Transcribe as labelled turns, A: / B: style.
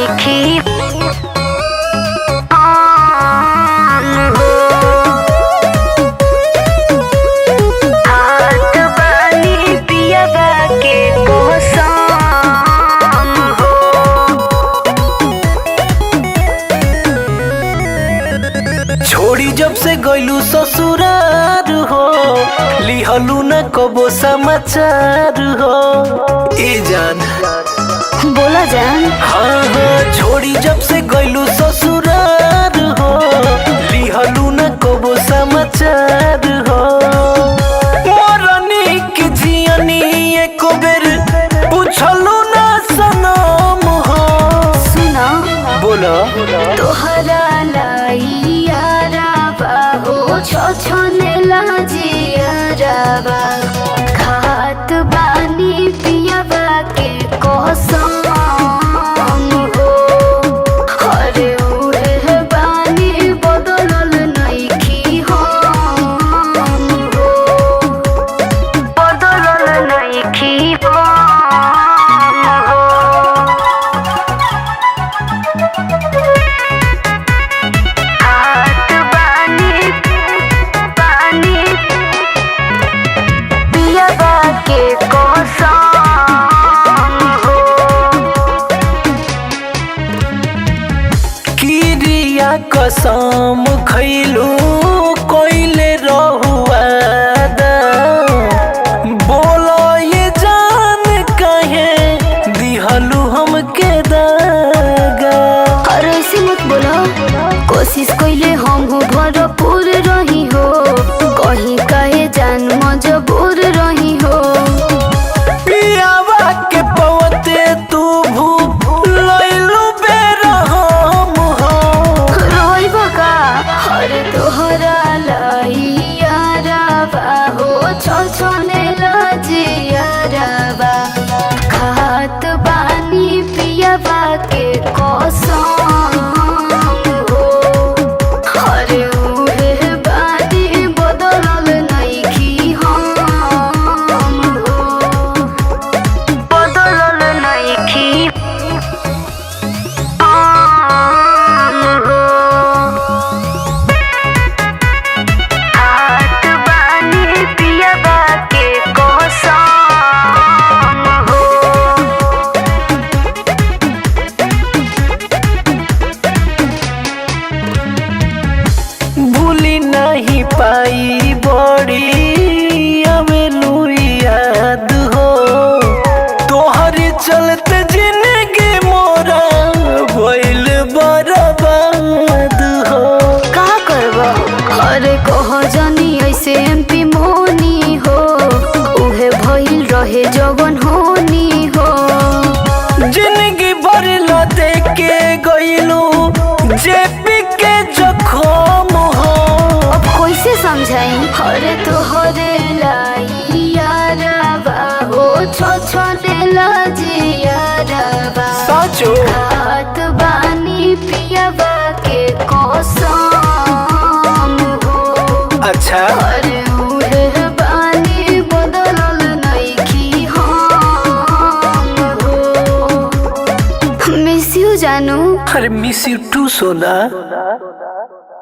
A: नइखी हाथ बानी पियबा के कसम हो।
B: छोड़ी जब से गइलू ससुरार हो, लिहलू न कबो समाचार हो। ए जान
A: बोला जान।
B: हाँ हाँ, छोड़ी जब से गइलू ससुरार हो, लिहलू न कबो समाचार हो। मरनी के जियनी एको बेर पूछलू न सनम हो।
A: सुना
B: बोला
A: तोहरा लाइयाराबा हो छछने लाजियाराबा खात बानी पियबा के कसम हो। अरे उहे बानी बदलल नइखी हम हो, बदलल नइखी हम हो। हाथ बानी पियबा के कसम हो।
B: किरिया कसम खैलू कोइले रहुआदा। बोलो ये जान कहे दिहलू हमके दागा।
A: और ऐसे मत बोलो, कोशिश कइले हम हो भरपूर रही हो, कहीं कहे जान मजबूर रही हो।
B: पियावा के पवते तू लइलू बेरहम हो।
A: रोइब का हर तोहरा लाइयाराबा हो छछने लाजियाराबा खात बानी पियबा के कसम हो। अरे उहे बानी बदलल नइखी हम हो, बदलल नइखी हम हो। हाथ बानी पियबा के कसम हो।
B: भूली नहीं पाई बड़ी अमेलू याद हो। तोहरे चलते जिंदगी मोरा भइल बर्बाद हो।
A: का करबा अरे कह जानी ऐसे एमपी मोनी हो, उहे भइल रहे जवन होनी हो।
B: जिंदगी भर ला दे के गइलू जेपी के जखम हो।
A: अब कैसे समझाई अरे तोहरे लाइयाराबा हो छछने लाजियाराबा
B: साचो
A: हाथ बानी पियबा के कसम हो।
B: अच्छा
A: अरे उहे बानी बदलल नइखी हम हो। मिस यू जानू।
B: अरे मिस यू टू सोना।